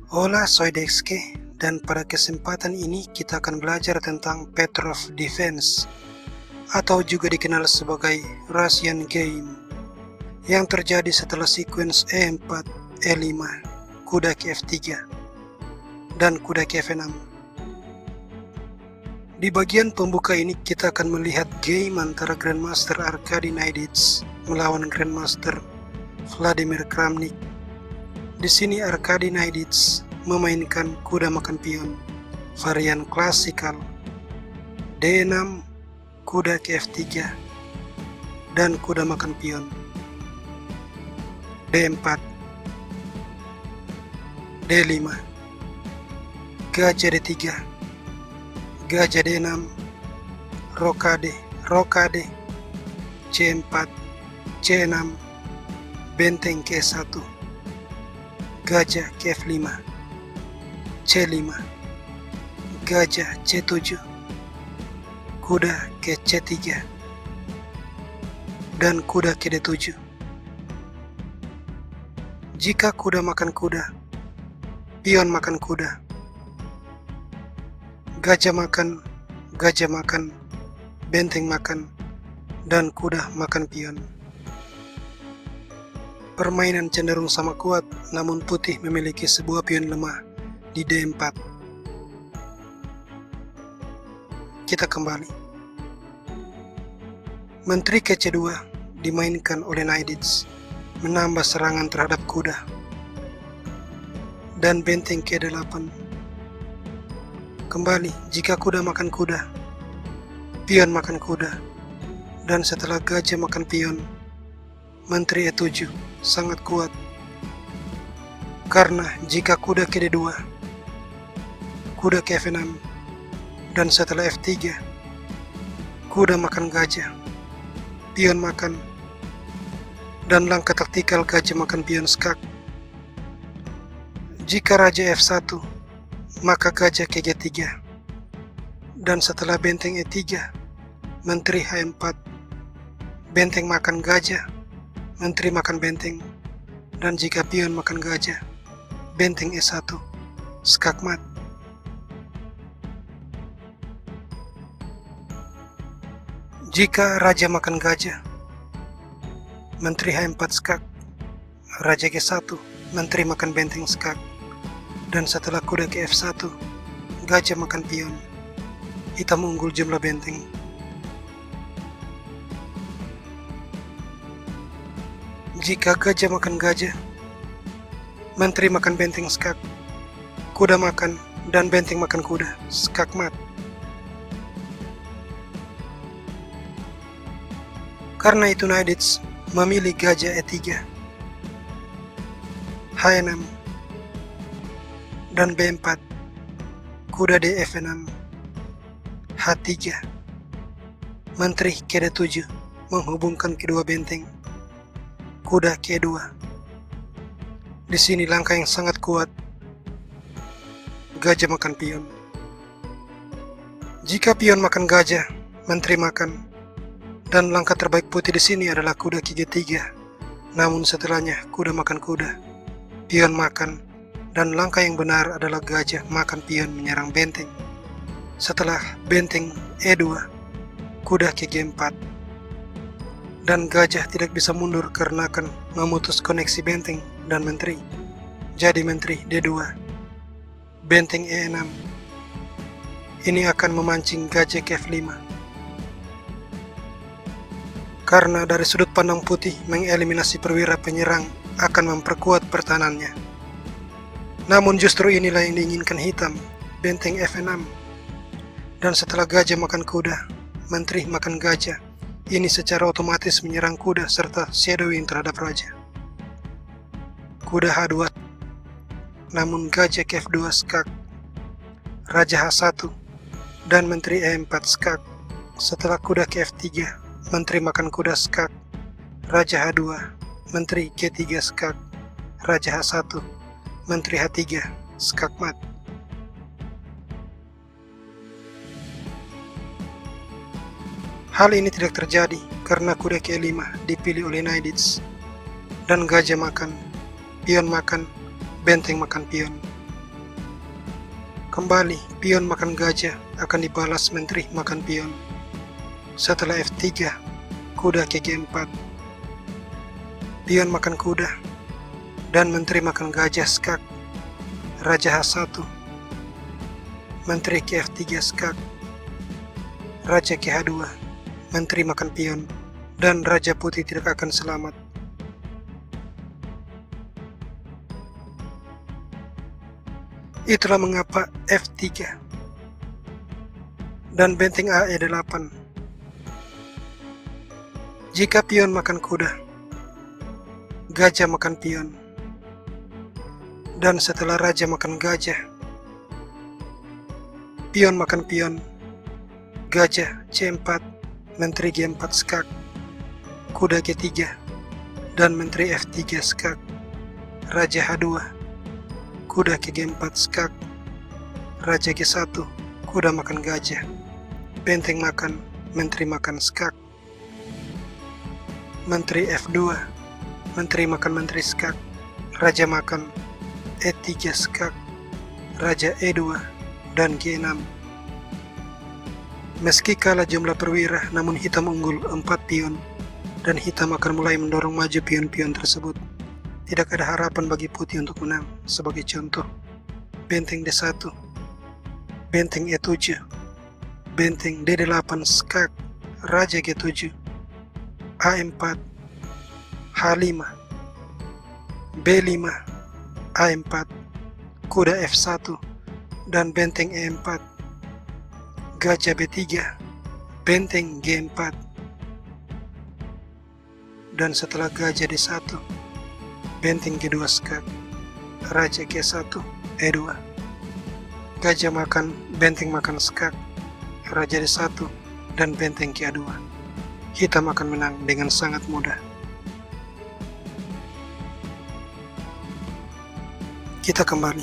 Hola, soy Dexke, dan pada kesempatan ini kita akan belajar tentang Petrov Defense, atau juga dikenal sebagai Russian Game, yang terjadi setelah sequence E4, E5, kuda ke F3, dan kuda ke F6. Di bagian pembuka ini kita akan melihat game antara Grandmaster Arkady Naiditz melawan Grandmaster Vladimir Kramnik. Di sini Arkady Naiditz memainkan kuda makan pion varian klasikal D6, kuda ke F3, dan kuda makan pion D4, D5, gajah D3, gajah D6, rokade, rokade, C4, C6, benteng ke E1, gajah ke F5, C5, gajah C7, kuda ke C3, dan kuda ke D7. Jika kuda makan kuda, pion makan kuda, gajah makan, benteng makan, dan kuda makan pion. Permainan cenderung sama kuat, namun putih memiliki sebuah pion lemah di D4. Kita kembali. Menteri ke C2 dimainkan oleh Naiditz, menambah serangan terhadap kuda. Dan benteng ke D8. Kembali, jika kuda makan kuda, pion makan kuda, dan setelah gajah makan pion, Menteri E7 sangat kuat. Karena jika kuda ke D2, kuda ke F6, dan setelah F3, kuda makan gajah, pion makan, dan langkah taktikal gajah makan pion skak. Jika raja F1, maka gajah ke G3, dan setelah benteng E3, menteri H4, benteng makan gajah, menteri makan benteng, dan jika pion makan gajah, benteng E1, skak mat. Jika raja makan gajah, menteri H4 skak, raja G1, menteri makan benteng skak, dan setelah kuda ke F1, gajah makan pion, hitam unggul jumlah benteng. Jika gajah makan gajah, menteri makan benteng skak, kuda makan, dan benteng makan kuda, skak mat. Karena itu Naiditz memilih gajah E3, H6, dan B4, kuda DF6, H3, menteri ke D7 menghubungkan kedua benteng, kuda ke E2. Di sini langkah yang sangat kuat, gajah makan pion. Jika pion makan gajah, menteri makan, dan langkah terbaik putih di sini adalah kuda ke G3. Namun setelahnya kuda makan kuda, pion makan, dan langkah yang benar adalah gajah makan pion menyerang benteng. Setelah benteng E2, kuda ke G4, dan gajah tidak bisa mundur karena akan memutus koneksi benteng dan menteri. Jadi menteri D2, benteng E6. Ini akan memancing gajah ke F5. Karena dari sudut pandang putih mengeliminasi perwira penyerang akan memperkuat pertahanannya. Namun justru inilah yang diinginkan hitam, benteng F6. Dan setelah gajah makan kuda, menteri makan gajah, ini secara otomatis menyerang kuda serta shadowing terhadap raja. Kuda H2, namun gajah ke F2 skak, raja H1, dan menteri E4 skak. Setelah kuda ke F3, menteri makan kuda skak, raja H2, menteri G3 skak, raja H1, menteri H3, skak mat. Hal ini tidak terjadi karena kuda ke E5 dipilih oleh Naiditz, dan gajah makan, pion makan, benteng makan pion. Kembali, pion makan gajah akan dibalas menteri makan pion. Setelah F3, kuda ke G4. Pion makan kuda, dan menteri makan gajah skak. Raja H1. Menteri ke F3 skak. Raja ke H2. Menteri makan pion, dan Raja Putih tidak akan selamat. Itulah mengapa F3 dan benteng A E8. Jika pion makan kuda, gajah makan pion, dan setelah raja makan gajah, pion makan pion, gajah C4, menteri G4 skak, kuda G3, dan menteri F3 skak, raja H2, kuda ke G4 skak, raja G1, kuda makan gajah, benteng makan, menteri makan skak, menteri F2, menteri makan menteri skak, raja makan, E3 skak, raja E2, dan G6. Meski kalah jumlah perwira, namun hitam unggul 4 pion, dan hitam akan mulai mendorong maju pion-pion tersebut. Tidak ada harapan bagi putih untuk menang. Sebagai contoh, benteng D1, benteng E7, benteng D8 skak, raja G7, A4, H5, B5, A4, kuda F1, dan benteng E4, gajah B3, benteng G4, dan setelah gajah D1, benteng G2 skak, raja G1, E2, gajah makan, benteng makan skak, raja D1, dan benteng G2. Hitam akan menang dengan sangat mudah. Kita kembali.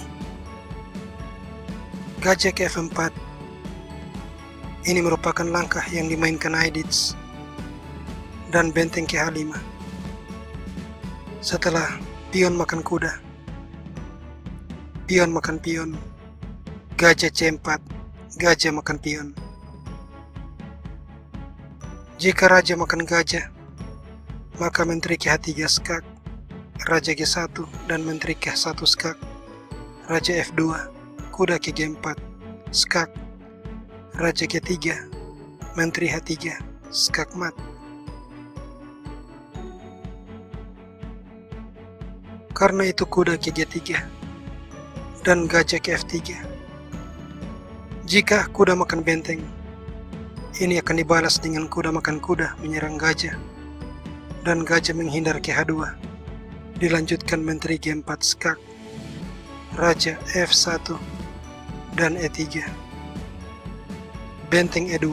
Gajah ke F4. Ini merupakan langkah yang dimainkan Aidits, dan benteng ke H5. Setelah pion makan kuda, pion makan pion, gajah C4, gajah makan pion. Jika raja makan gajah, maka menteri ke H3 skak, raja G1, dan menteri ke H1 skak, raja F2, kuda ke G4 skak, raja G3, menteri H3 skak mat. Karena itu kuda ke G3 dan gajah ke F3. Jika kuda makan benteng, ini akan dibalas dengan kuda makan kuda menyerang gajah, dan gajah menghindar ke H2. Dilanjutkan menteri G4 skak, raja F1, dan E3. Benteng E2,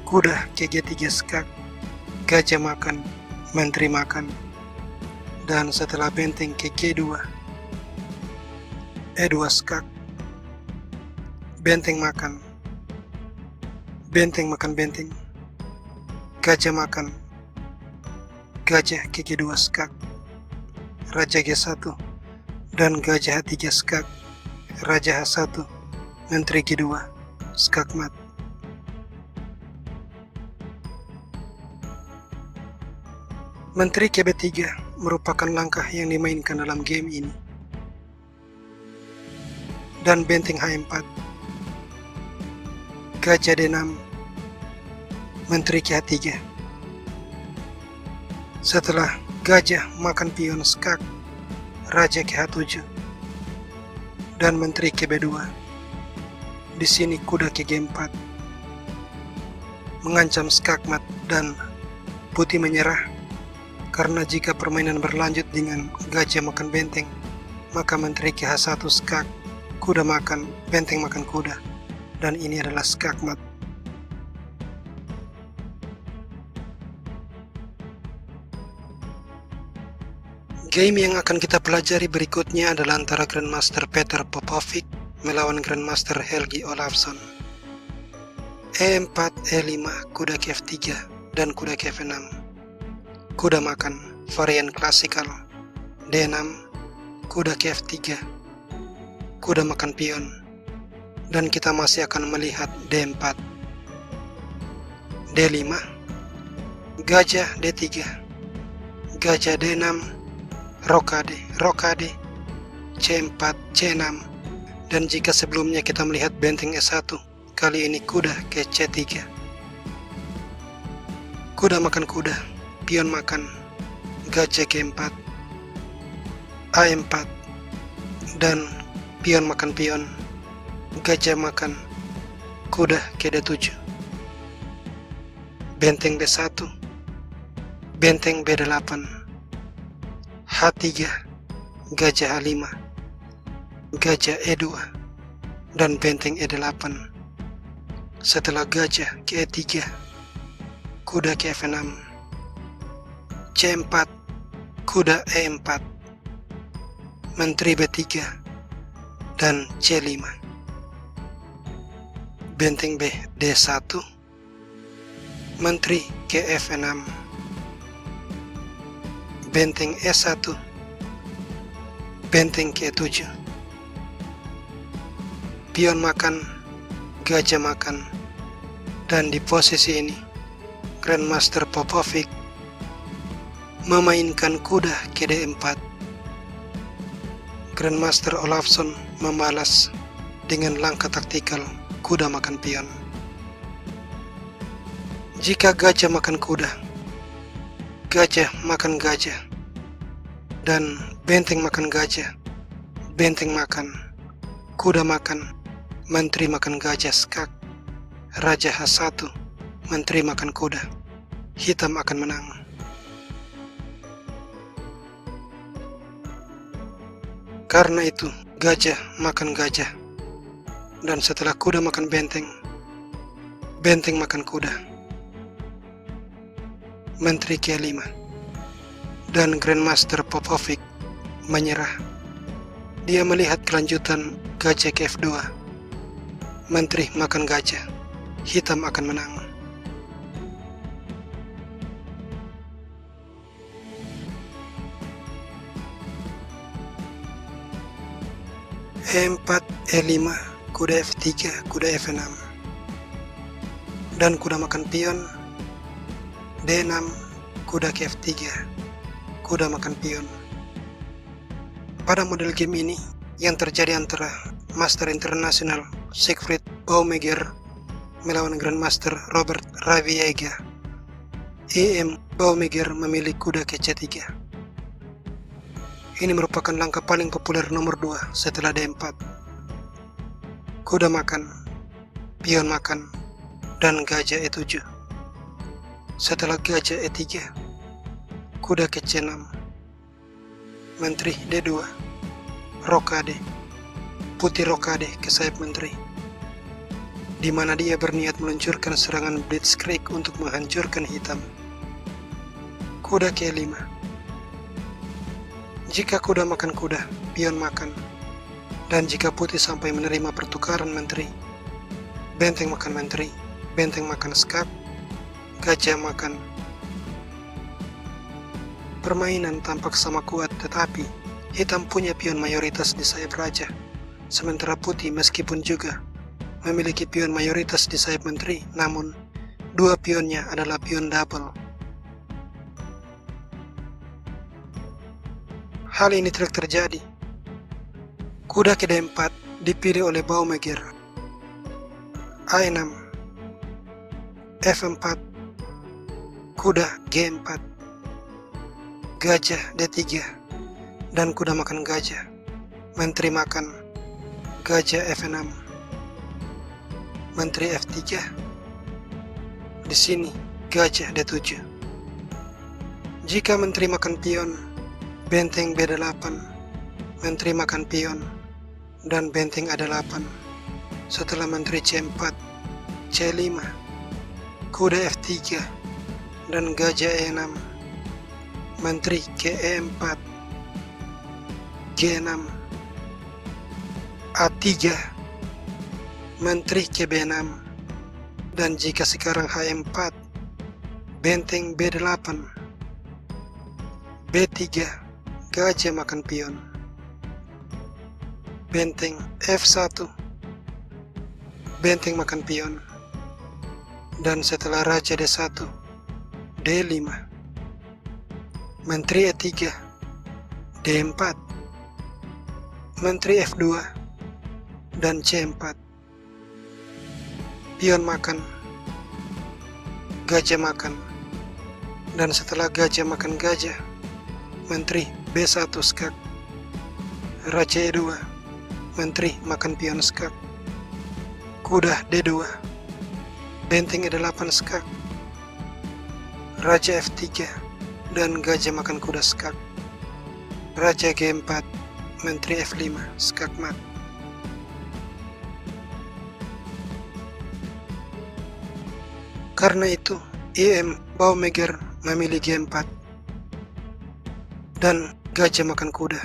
kuda ke G3 skak, gajah makan, menteri makan. Dan setelah benteng ke G2, E2 skak, benteng makan benteng, gajah makan, gajah ke G2 skak, raja G1, dan gajah H3 skak, raja H1, menteri G2 skak mat. Menteri ke B3 merupakan langkah yang dimainkan dalam game ini. Dan benteng H4, gajah D6, menteri ke H3. Setelah gajah makan pion skak, raja ke H7, dan menteri ke B2. Di sini kuda ke G4, mengancam skak mat, dan putih menyerah. Karena jika permainan berlanjut dengan gajah makan benteng, maka menteri ke H1 skak, kuda makan, benteng makan kuda, dan ini adalah skak mat. Game yang akan kita pelajari berikutnya adalah antara Grandmaster Peter Popovic melawan Grandmaster Helgi Olafsson. E4, E5, kuda ke F3, dan kuda ke F6. Kuda makan, varian klasikal. D6, kuda ke F3. kuda makan pion, dan kita masih akan melihat D4, D5, gajah D3, gajah D6, rokade, rokade, C4, C6, dan jika sebelumnya kita melihat benteng E1, kali ini kuda ke C3. Kuda makan kuda, pion makan, gajah G4, A4, dan pion makan pion, gajah makan, kuda ke D7. Benteng B1, benteng B8, H3, gajah A5, gajah E2, dan benteng E8. Setelah gajah ke E3, kuda ke F6, C4, kuda E4, menteri B3, dan C5. Benteng B D1, menteri ke F6, benteng E1, benteng ke E7, pion makan, gajah makan, dan di posisi ini Grandmaster Popovic memainkan kuda ke D4. Grandmaster Olafsson membalas dengan langkah taktikal kuda makan pion. Jika gajah makan kuda, gajah makan gajah, dan benteng makan gajah, benteng makan, kuda makan, menteri makan gajah skak, raja H1, menteri makan kuda, hitam akan menang. Karena itu, gajah makan gajah, dan setelah kuda makan benteng, benteng makan kuda, menteri ke-5, dan Grandmaster Popovic menyerah. Dia melihat kelanjutan gajah ke F2, menteri makan gajah, hitam akan menang. E4, E5, kuda F3, kuda F6, dan kuda makan pion, D6, kuda ke F3, kuda makan pion. Pada model game ini, yang terjadi antara Master International Siegfried Baumeger melawan Grandmaster Robert Raviega, EM Baumeger memilih kuda ke C3. Ini merupakan langkah paling populer nomor 2 setelah D4. Kuda makan, pion makan, dan gajah E7. Setelah gajah E3, kuda ke C6, menteri D2, rokade, putih rokade ke sayap menteri, di mana dia berniat meluncurkan serangan blitzkrieg untuk menghancurkan hitam. Kuda ke E5. Jika kuda makan kuda, pion makan, dan jika putih sampai menerima pertukaran menteri, benteng makan menteri, benteng makan skak, gajah makan. Permainan tampak sama kuat, tetapi hitam punya pion mayoritas di sayap raja, sementara putih meskipun juga memiliki pion mayoritas di sayap menteri, namun dua pionnya adalah pion double. Hal ini tidak terjadi. Kuda ke D4 dipilih oleh Baumeger. A6, F4, kuda G4, gajah D3, dan kuda makan gajah, menteri makan, gajah F6, menteri F3. Di sini gajah D7. Jika menteri makan pion, benteng B8, menteri makan pion, dan benteng A8. Setelah menteri C4, C5, kuda F3, dan gajah E6, menteri ke E4, G6, A3, menteri ke B6, dan jika sekarang H4, benteng B8, B3, gajah makan pion. benteng F1, benteng makan pion. Dan setelah raja D1, D5, menteri E3, D4, menteri F2, dan C4. Pion makan, gajah makan, dan setelah gajah makan gajah, menteri B1 skak, raja E2, menteri makan pion skak, kuda D2, benteng E8 skak, raja F3, dan gajah makan kuda skak, raja G4, menteri F5 skak mat. Karena itu, IM Baumeiger memilih G4 dan gajah makan kuda,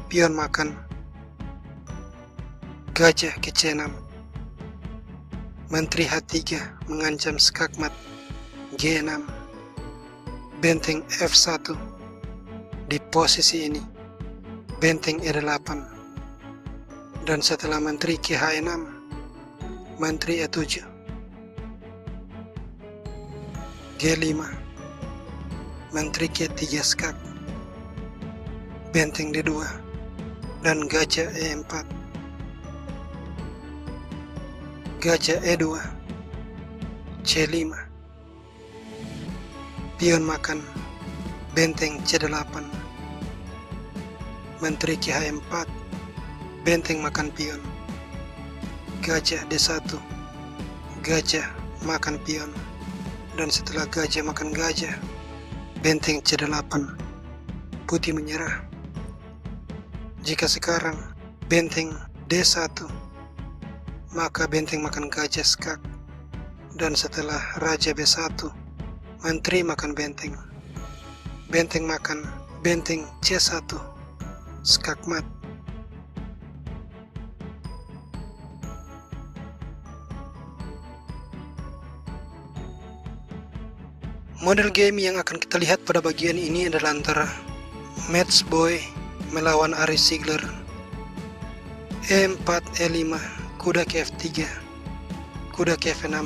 pion makan, gajah ke C6, menteri H3 mengancam skakmat G6, benteng F1 di posisi ini, benteng E8, dan setelah menteri ke H6, menteri E7, G5, menteri G3 skak, benteng D2, dan gajah E4, gajah E2, C5, pion makan, benteng C8, menteri ke H4, benteng makan pion, gajah D1, gajah makan pion. Dan setelah gajah makan gajah, benteng C8, putih menyerah. Jika sekarang benteng D1, maka benteng makan gajah skak. Dan setelah raja B1, menteri makan benteng, benteng makan benteng C1 skak mat. Model game yang akan kita lihat pada bagian ini adalah antara Match Boy melawan Aris Ziegler, E4, E5, kuda ke F3, kuda ke F6.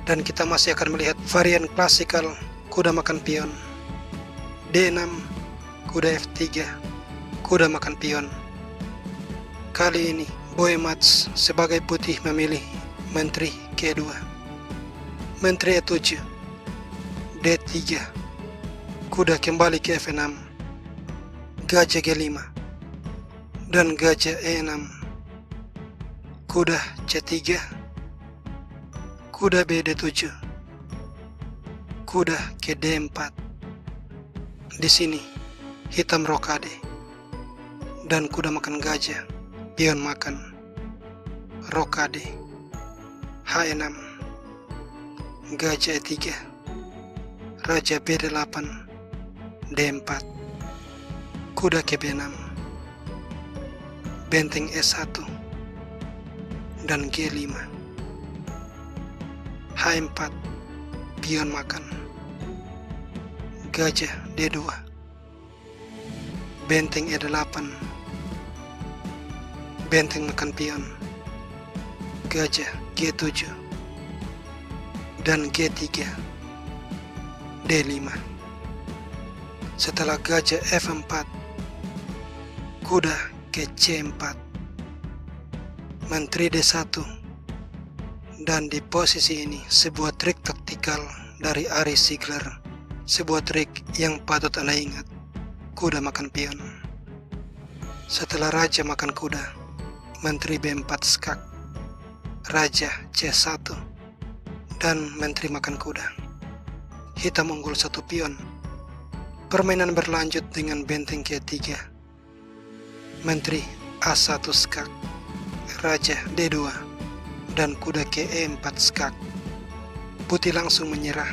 Dan kita masih akan melihat varian klasikal kuda makan pion, D6, kuda F3, kuda makan pion. Kali ini Boy Match sebagai putih memilih menteri ke-2, menteri E7, D3, kuda kembali ke F6, gajah G5, dan gajah E6, kuda C3, kuda B D7, kuda ke D4. Di sini hitam rokade dan kuda makan gajah, pion makan, rokade, H6, gajah E3, raja B8, D4, kuda ke B6, benteng E1, dan G5, H4, pion makan, gajah D2, benteng E8, benteng makan pion, gajah G7, dan G3, D5. Setelah gajah F4, kuda ke C4, menteri D1, dan di posisi ini sebuah trik taktikal dari Aris Ziegler, sebuah trik yang patut Anda ingat, kuda makan pion. Setelah raja makan kuda, menteri B4 skak, raja C1, dan menteri makan kuda. Hitam unggul satu pion. Permainan berlanjut dengan benteng ke-3, menteri A1 skak, raja D2, dan kuda ke E4 skak. Putih langsung menyerah.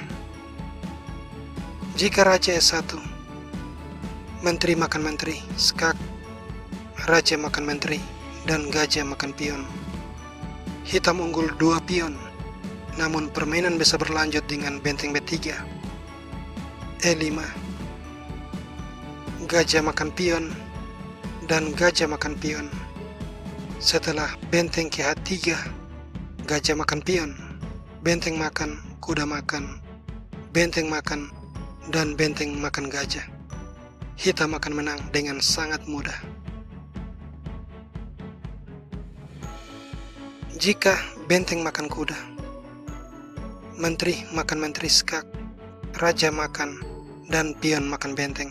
Jika raja E1, menteri makan menteri skak, raja makan menteri, dan gajah makan pion. Hitam unggul 2 pion, namun permainan bisa berlanjut dengan benteng B3, E5, gajah makan pion, dan gajah makan pion. Setelah benteng KH3, gajah makan pion, benteng makan, kuda makan, benteng makan, dan benteng makan gajah. Hitam akan menang dengan sangat mudah. Jika benteng makan kuda, menteri makan menteri skak, raja makan, dan pion makan benteng.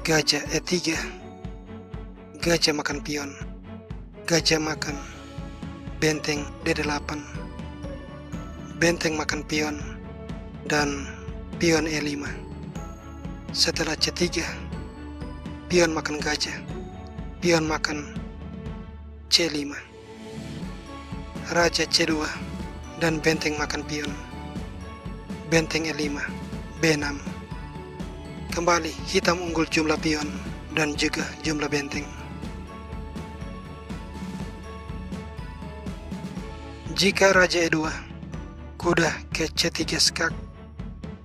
Gajah E3, gajah makan pion, gajah makan, benteng D8, benteng makan pion, dan pion E5. Setelah C3, pion makan gajah, pion makan C5, raja C2, dan benteng makan pion, benteng E5, B6. Kembali hitam unggul jumlah pion dan juga jumlah benteng. Jika raja E2, kuda ke C3 skak,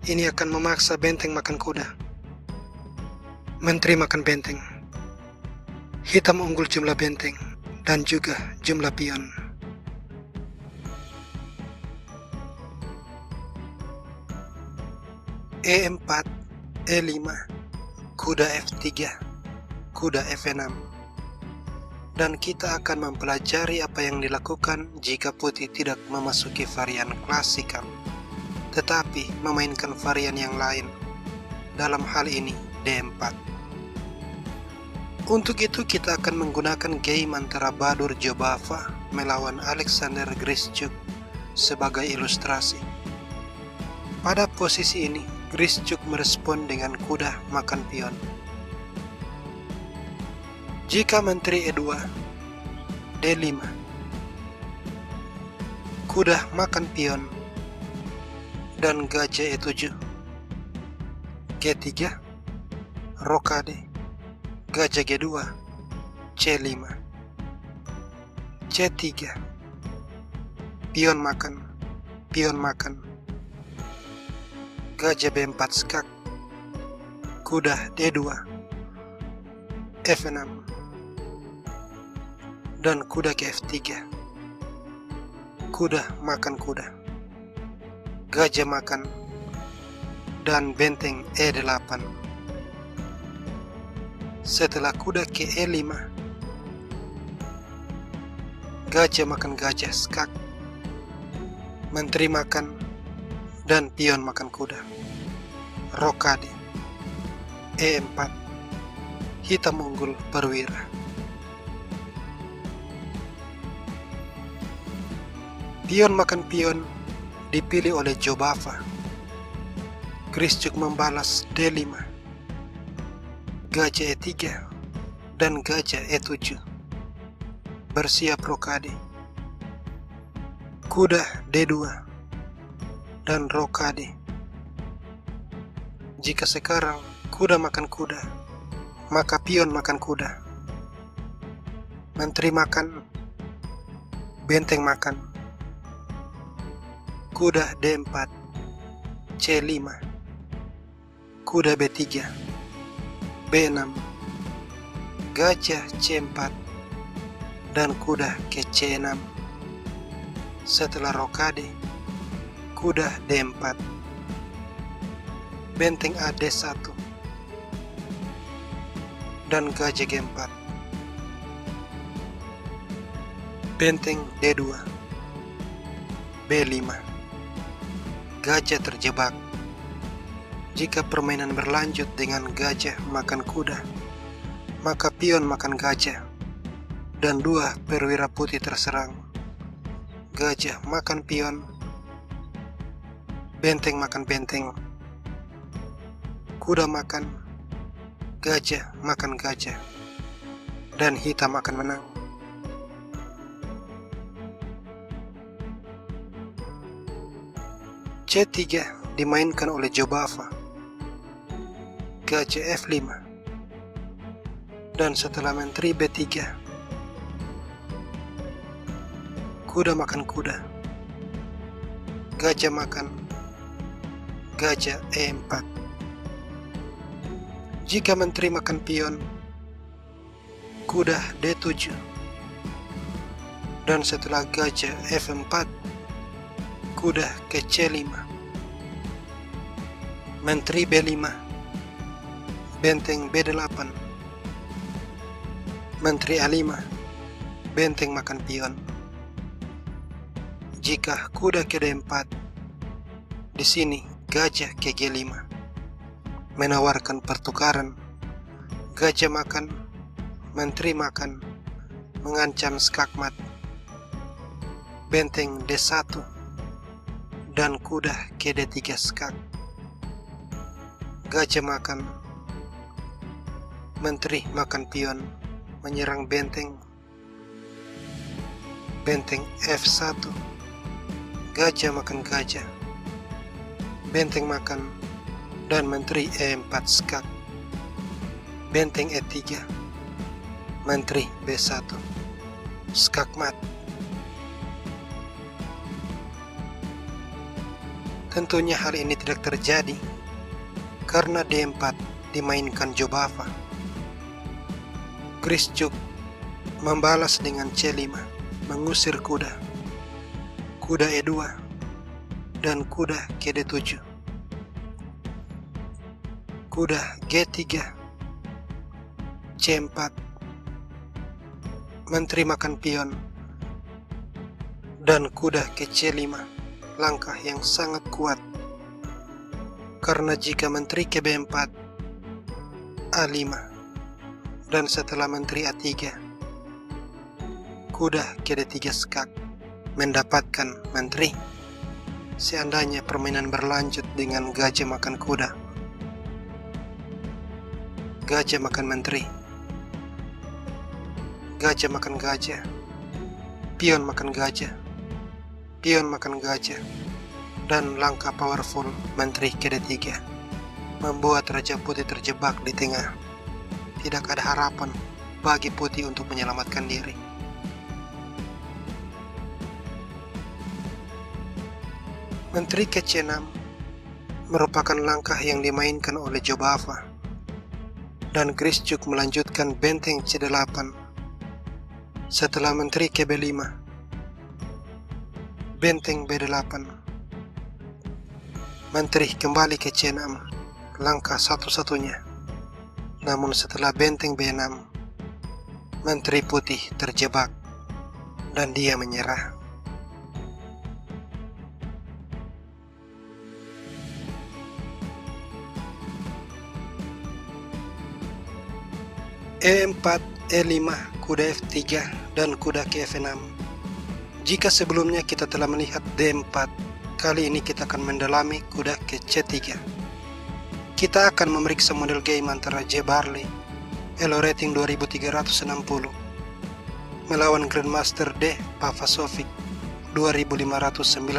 ini akan memaksa benteng makan kuda, menteri makan benteng. Hitam unggul jumlah benteng dan juga jumlah pion. E4, E5, kuda F3, kuda F6. Dan kita akan mempelajari apa yang dilakukan jika putih tidak memasuki varian klasikal, tetapi memainkan varian yang lain, dalam hal ini D4. Untuk itu kita akan menggunakan game antara Badur Jobava melawan Alexander Grischuk sebagai ilustrasi. Pada posisi ini, Grischuk merespon dengan kuda makan pion. Jika menteri E2, D5, kuda makan pion, dan gajah E7, G3, rokade, gajah G2, C5, C3, pion makan, gajah B4 skak, kuda D2, F6, dan kuda ke F3, kuda makan kuda, gajah makan, dan benteng E8. Setelah kuda ke E5, gajah makan gajah skak, menteri makan, dan pion makan kuda, rokade, E4, hitam unggul perwira. Pion makan pion dipilih oleh Jobava. Grischuk membalas D5, gajah E3, dan gajah E7. Bersiap rokade, kuda D2, dan rokade. Jika sekarang kuda makan kuda, maka pion makan kuda, menteri makan, benteng makan, kuda D4, C5, kuda B3, B6, gajah C4, dan kuda ke C6. Setelah rokade, kuda D4, benteng A D1, dan gajah G4, benteng D2, B5, gajah terjebak. Jika permainan berlanjut dengan gajah makan kuda, maka pion makan gajah, dan dua perwira putih terserang. Gajah makan pion, benteng makan benteng, kuda makan, gajah makan gajah, dan hitam akan menang. C3 dimainkan oleh Jobava. Gajah F5, dan setelah menteri B3, kuda makan kuda, gajah makan, gajah E4. Jika menteri makan pion, kuda D7. Dan setelah gajah F4, kuda ke C5. Menteri B5, benteng B8. Menteri A5, benteng makan pion. Jika kuda ke D4, di sini gajah ke G5, menawarkan pertukaran. Gajah makan, menteri makan, mengancam skakmat. Benteng D1 dan kuda ke D3 skak. Gajah makan, menteri makan pion, menyerang benteng. Benteng F1, gajah makan gajah, benteng makan, dan menteri E4 skak. Benteng E3, menteri B1, skakmat. Tentunya hal ini tidak terjadi karena D4 dimainkan Jobava. Grischuk membalas dengan C5, mengusir kuda. Kuda E2 dan kuda ke D7. Kuda G3, C4, menteri makan pion, dan kuda ke C5, langkah yang sangat kuat. Karena jika menteri ke B4, A5, dan setelah menteri A3, kuda ke D3 skak, mendapatkan menteri. Seandainya permainan berlanjut dengan gajah makan kuda, gajah makan menteri, gajah makan gajah, pion makan gajah, pion makan gajah, dan langkah powerful menteri ke D3 membuat Raja Putih terjebak di tengah. Tidak ada harapan bagi putih untuk menyelamatkan diri. Menteri ke C6 merupakan langkah yang dimainkan oleh Jobava, dan Grischuk melanjutkan benteng C8. Setelah menteri ke B5, benteng B8. Menteri kembali ke C6, langkah satu-satunya. Namun setelah benteng B6, menteri putih terjebak dan dia menyerah. E4, E5, kuda F3, dan kuda ke F6. Jika sebelumnya kita telah melihat D4, kali ini kita akan mendalami kuda ke C3. Kita akan memeriksa model game antara J. Barley, Elo rating 2360, melawan Grandmaster D. Pavasovic 2596,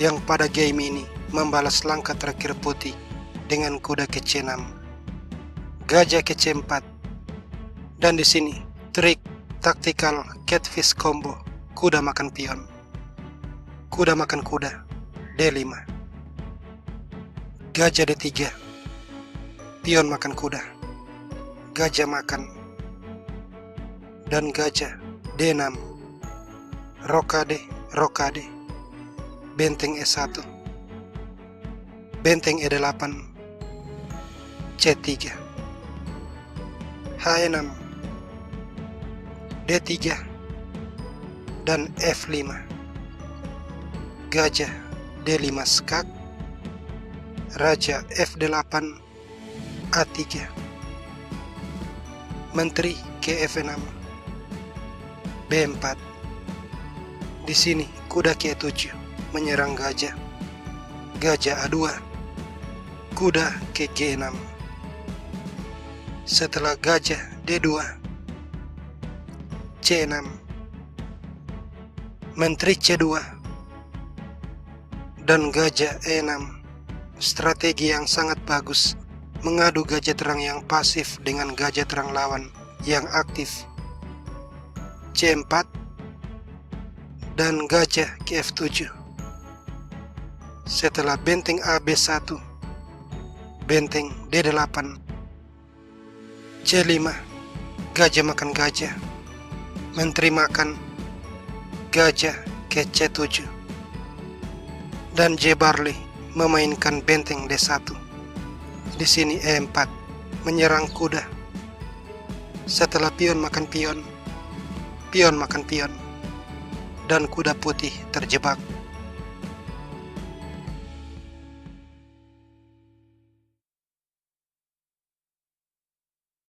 yang pada game ini membalas langkah terakhir putih dengan kuda ke C6, gajah ke C4, dan di sini trik taktikal catfish combo kuda makan pion, kuda makan kuda D5, gajah D3, pion makan kuda, gajah makan, dan gajah D6, rokade, rokade, benteng E1, benteng E8, C3, H6, D3, dan F5, gajah D5 skak, raja F8, A3, menteri ke F6, B4. Di sini kuda ke E7 menyerang gajah, gajah A2, kuda ke G6. Setelah gajah D2, C6, menteri C2, dan gajah E6. Strategi yang sangat bagus, mengadu gajah terang yang pasif dengan gajah terang lawan yang aktif. C4 dan gajah ke F7. Setelah benteng AB1, benteng D8, C5, Gajah makan gajah. Menteri makan gajah ke C7. Dan J. Barley memainkan benteng D1. Di sini E4 menyerang kuda. Setelah pion makan pion, pion makan pion, dan kuda putih terjebak.